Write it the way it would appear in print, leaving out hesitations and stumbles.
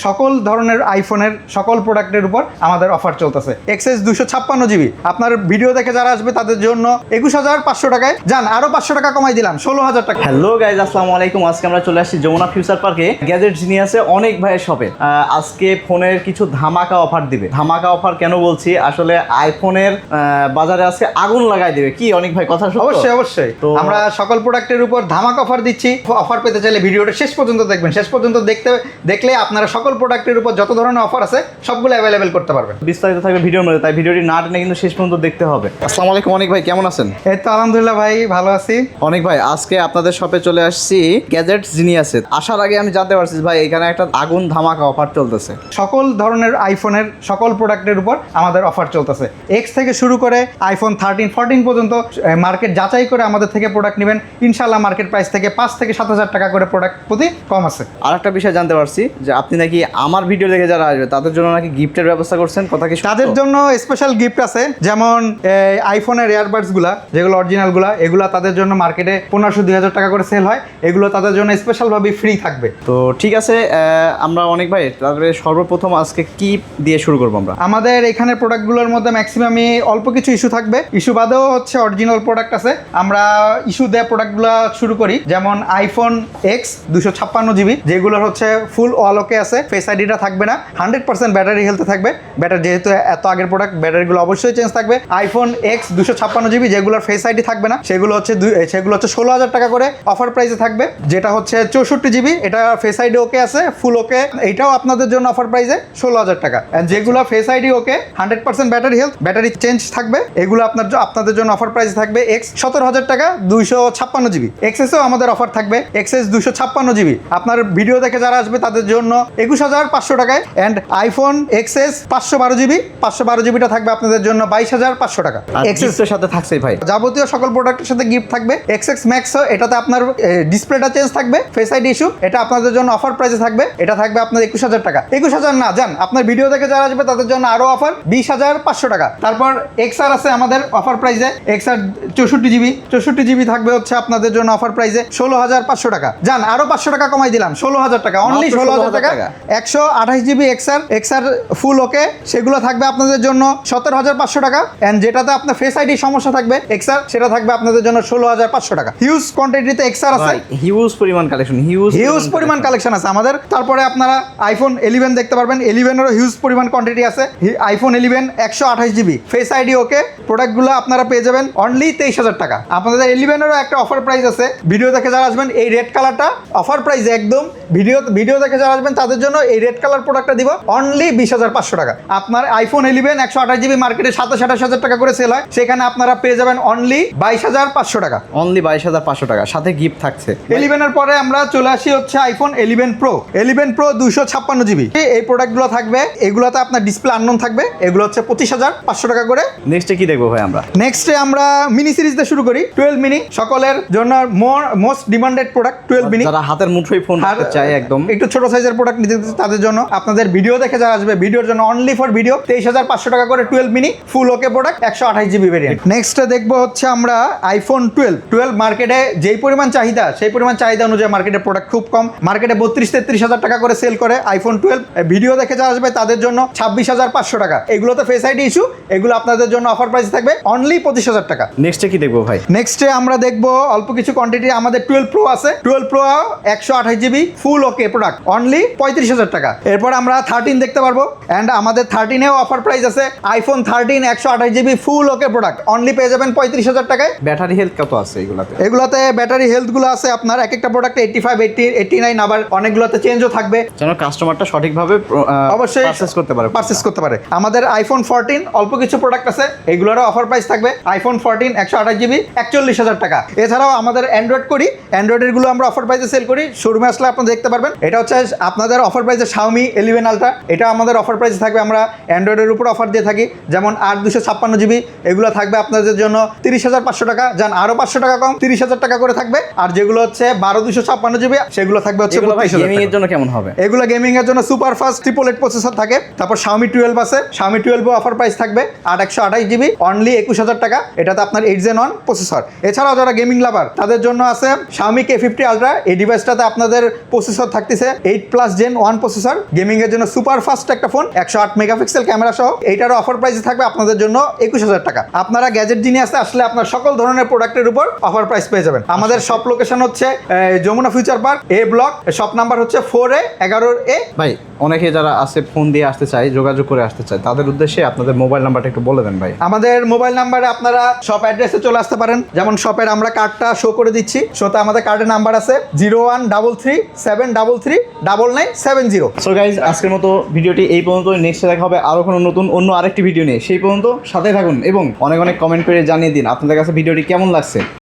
সকল ধরনের আইফোনের সকল প্রোডাক্টের উপর আমাদের অফার চলতেছে। এক্সএস 256 জিবি আপনার ভিডিও দেখে যারা আসবে তাদের জন্য 21,500 টাকায়, যান আরো 500 টাকা কমাই দিলাম 16,000 টাকা। হ্যালো গাইজ, আসসালামু আলাইকুম। আজকে আমরা চলে আসছি যমুনা ফিউচার পার্কে গ্যাজেট জিনিয়াসে অনেক ভাইয়ের শপে। আজকে ফোনের কিছু ধামাকা অফার দিবে। ধামাকা অফার কেন বলছি, আসলে আইফোনের বাজারে আজকে আগুন লাগাই দিবে। কি অনেক ভাই কথা সত্য? অবশ্যই অবশ্যই, তো আমরা সকল প্রোডাক্টের উপর ধামাকা অফার দিচ্ছি। অফার পেতে চাইলে ভিডিওটা শেষ পর্যন্ত দেখবেন। শেষ পর্যন্ত দেখলে আপনারা সকল প্রোডাক্টের উপর যত ধরনের অফার আছে সবগুলো অ্যাভেলেবেল করতে পারবেন। বিস্তারিত থাকবে ভিডিওর মধ্যে, তাই ভিডিওটি না টেনে কিন্তু শেষ পর্যন্ত দেখতে হবে। আসসালামু আলাইকুম অনেক ভাই, কেমন আছেন? এই তো আলহামদুলিল্লাহ ভাই, ভালো আছি। অনেক ভাই, আজকে আপনাদের শপে চলে আসছি গ্যাজেট জিনিয়াসে। আসার আগে আমি জানতে পারছি ভাই এখানে একটা আগুন ধামাকা অফার চলতেছে। সকল ধরনের আইফোনের সকল প্রোডাক্টের উপর আমাদের অফার চলতেছে। এক্স থেকে শুরু করে আইফোন 13, 14 পর্যন্ত মার্কেট যাচাই করে আমাদের থেকে প্রোডাক্ট নেবেন। ইনশাল্লাহ মার্কেট প্রাইস থেকে 5 থেকে 7,000 টাকা করে প্রোডাক্ট প্রতি কম আছে। আর একটা বিষয় জানতে পারছি যে আপনি নাকি আমার ভিডিও দেখে যারা আসবে তাদের জন্য নাকি গিফটের ব্যবস্থা করছেন, কথা কি সত্য? তাদের জন্য স্পেশাল গিফট আছে, যেমন আইফোনের এয়ারবাডস গুলা যেগুলো অরিজিনাল গুলা, এগুলো তাদের জন্য মার্কেটে 1500-2000 টাকা করে সেল হয়। এগুলো তাদের জন্য স্পেশাল ভাবে ফ্রি থাকবে। তো ঠিক আছে, আমরা অনেক ভাই তারপরে সর্বপ্রথম আজকে কি দিয়ে শুরু করবো? আমাদের এখানে প্রোডাক্টগুলোর মধ্যে ম্যাক্সিমামই অল্প কিছু ইস্যু থাকবে। ইস্যু বাদেও হচ্ছে অরিজিনাল প্রোডাক্ট আছে। আমরা ইস্যু দেওয়া প্রোডাক্টগুলো শুরু করি। যেমন আইফোন এক্স 256 জিবি, যেগুলোর হচ্ছে ফুল অল ওকে আছে, ফেস আইডিটা থাকবে না, 100% ব্যাটারি হেলথে থাকবে। ব্যাটারি যেহেতু এত আগের প্রোডাক্ট, ব্যাটারিগুলো অবশ্যই চেঞ্জ থাকবে। আইফোন এক্স 256 জিবি যেগুলোর ফেস আইডি থাকবে না, সেগুলো হচ্ছে 16,000 টাকা করে অফার প্রাইসে থাকবে। যেটা হচ্ছে 64 জিবি, এটা ফেস আইডি ওকে আছে, ফুল ওকে, এটাও আপনাদের জন্য অফার প্রাইসে 16,000 টাকা। যেগুলো ফেস আইডি ওকে, 100% ব্যাটারি হেলথ, ব্যাটারি চেঞ্জ থাকবে, এগুলো আপনাদের জন্য অফার প্রাইস থাকবে এক্স 17,000 টাকা 256 জিবি। এক্সএসও আমাদের অফার থাকবে, এক্সএস 256 জিবি আপনার ভিডিও দেখে যারা আসবে তাদের জন্য 21,500 টাকায়। অ্যান্ড আইফোন এক্সএস 512 জিবি, 512 জিবিটা থাকবে আপনাদের জন্য 22,500 টাকা। এক্সএসের সাথে থাকছে ভাই যাবতীয় সকল প্রোডাক্টের সাথে গিফট থাকবে। এক্সএক্স ম্যাক্স, এটাতে আপনার ডিসপ্লেটা চেঞ্জ থাকবে, ফেস আইডি ইস্যু, এটা আপনাদের জন্য অফার প্রাইসে থাকবে। এটা থাকবে আপনার 21,000 টাকা। 21,000 না, যান আপনার ভিডিও দেখে যারা আসবে তাদের জন্য আরো অফার 20,500 টাকা। তারপর এক্সআর আছে আমাদের অফার প্রাইসে, এক্সআর 64 জিবি থাকবে হচ্ছে আপনাদের জন্য অফার প্রাইসে 16,500 টাকা। যান আরো 500 টাকা কমাই দিলাম 16,000 টাকা, অনলি 16,000 টাকা। 128 জিবি এক্সআর ফুল ওকে, সেগুলো থাকবে আপনাদের জন্য 17,500 টাকা। এন্ড যেটাতে আপনার ফেস আইডি সমস্যা থাকবে এক্সআর, সেটা থাকবে আপনাদের জন্য 16,500 টাকা। হিউজ কোয়ান্টিটিতে এক্সআর আছে, হিউজ পরিমাণ কালেকশন আছে আমাদের। তারপরে আপনারা আইফোন 11 দেখতে পারবেন, 11 এরও হিউজ পরিমাণ কোয়ান্টিটি আছে। আইফোন 11 128 জিবি ফেস আইডি ওকে, প্রোডাক্টগুলো আপনারা পেয়ে যাবেন অনলি 23,000 টাকা। আপনাদের 11 এরও একটা অফার প্রাইস আছে। ভিডিও দেখে যারা আসবেন এই রেড কালারটা অফার প্রাইস একদম, ভিডিও দেখে যারা আসবেন তাদের জন্য এই রেড কালার প্রোডাক্টটা দিব অনলি 20,500 টাকা। আপনার আইফোন 11 128 জিবি মার্কেটে 27,000 টাকা করে সেল হয়, সেখানে আপনারা পেয়ে যাবেন অনলি 22,500 টাকা। অনলি 22,500 টাকা, সাথে গিফট থাকছে। 11 এর পরে আমরা চলে আসি হচ্ছে আইফোন 11 প্রো 256 জিবি। এই প্রোডাক্টগুলো থাকবে, এগুলোতে আপনার ডিসপ্লে আননোন থাকবে, এগুলো হচ্ছে 25,500 টাকা করে। নেক্সটে কি দেখবো ভাই আমরা? নেক্সটে আমরা মিনি সিরিজ দিয়ে শুরু করি। 12 মিনি সকলের জন্য মোস্ট ডিমান্ডেড প্রোডাক্ট 12 মিনি। যারা হাতের মুঠোয় ফোন রাখতে চায়, একদম একটু ছোট সাইজের প্রোডাক্ট নিতে তাদের জন্য, আপনাদের ভিডিও দেখে যারা আসবে ভিডিওর জন্য অনলি ফর ভিডিও 23,500 টাকা করে 12 মিনি ফুল ওকে প্রোডাক্ট, 128 জিবি ভেরিয়েন্ট। নেক্সটে দেখবো হচ্ছে আমরা আইফোন 12 মার্কেটে যেই পরিমাণ চাহিদা, সেই পরিমাণ চাহিদা অনুযায়ী মার্কেটে প্রোডাক্ট খুব কম। মার্কেটে 32-33,000 টাকা করে সেল করে আইফোন 12। ভিডিও দেখে যারা আসবে তাদের জন্য 26,500 টাকা। এগুলোতে ফেস আইডি ইস্যু, এগুলো আপনাদের জন্য অফার প্রাইস থাকবে অনলি 25,000 টাকা। নেক্সটে কি দেখবো ভাই? নেক্সটে আমরা দেখবো অল্প কিছু কোয়ান্টিটি আমাদের 12 প্রো আছে। 12 প্রো 128 জিবি ফুল ওকে প্রোডাক্ট অনলি 35,000 টাকা। এরপর আমরা 13 দেখতে পারবো, অ্যান্ড আমাদের 13 এও অফার প্রাইস আছে। আইফোন 13 128 জিবি ফুল ওকে প্রোডাক্ট অনলি পেয়ে যাবেন 35,000 টাকায়। ব্যাটারি হেলথ কত আছে এগুলাতে ব্যাটারি হেলথ গুলো আছে আপনার এক একটা প্রোডাক্টে 85, 80, 89, আবার অনেকগুলোতে চেঞ্জও থাকবে, যেন কাস্টমারটা সঠিকভাবে অবশ্যই পারচেস করতে পারে। আমাদের আইফোন 14 অল্প কিছু প্রোডাক্ট আছে, এগুলোরও অফার প্রাইস থাকবে। আইফোন 14 128 জিবি 41,000 টাকা। এছাড়াও আমাদের অ্যান্ড্রয়েডের গুলো আমরা অফার প্রাইসে সেল করি, শোরুমে আসলে আপনারা দেখতে পারবেন। এটা হচ্ছে আপনাদের অফার প্রাইসে Xiaomi 11 Ultra, এটা আমাদের অফার প্রাইসে থাকবে। আমরা অ্যান্ড্রয়েডের উপর অফার দিয়ে থাকি, যেমন 256 জিবি, এগুলো থাকবে আপনাদের জন্য 30,500 টাকা। যান আরো 500 টাকা কম, 30,000 টাকা করে থাকবে। আর যেগুলো হচ্ছে 12/256 জিবি, সেগুলো থাকবে হচ্ছে 32,000 গেমিং এর জন্য কেমন হবে? এগুলো গেমিং এর জন্য সুপার ফাস্ট 888 প্রসেসর থাকে। তারপর Xiaomi 12 আছে, Xiaomi 12 অফার প্রাইস থাকবে 128 জিবি অনলি 21,000 টাকা। এটাতে আপনার 8 Gen 1 প্রসেসর। এছাড়াও যারা গেমিং লাভার তাদের জন্য আছে Xiaomi K50 Ultra, এই ডিভাইসটাতে আপনাদের প্রসেসর থাকতেছে 8+ Gen 1 প্রসেসর, গেমিং এর জন্য সুপার ফাস্ট একটা ফোন, 108 মেগাপিক্সেল ক্যামেরা সহ। এইটারও অফার প্রাইসে থাকবে আপনাদের জন্য 21,000 টাকা। আপনারা গ্যাজেট জিনিয়াসে আসলে আপনার সকল ধরনের প্রোডাক্টের উপর অফার প্রাইস পেয়ে যাবেন। আমাদের শপ লোকেশন হচ্ছে যমুনা ফিউচার পার্ক, এ ব্লক, শপ নাম্বার হচ্ছে 4A 11A। ভাই অনেকে যারা আছে ফোন দিয়ে আসতে চায়, যোগাযোগ করে আসতে চায়, তাদের উদ্দেশ্যে আপনাদের মোবাইল নাম্বারটা একটু বলে দেন ভাই। আমাদের মোবাইল নাম্বারে আপনারা শপ অ্যাড্রেসে চলে আসতে পারেন। যেমন শপের আমরা কার্ডটা শো করে দিচ্ছি, শোতে আমাদের কার্ডের নাম্বার আছে 0133733970। সো গাইজ, আজকের মতো ভিডিওটি এই পর্যন্ত। নেক্সট দেখা হবে আরো কোনো নতুন অন্য আরেকটি ভিডিও নিয়ে। সেই পর্যন্ত সাথে থাকুন এবং অনেক অনেক কমেন্ট করে জানিয়ে দিন আপনাদের কাছে ভিডিওটি কেমন লাগছে।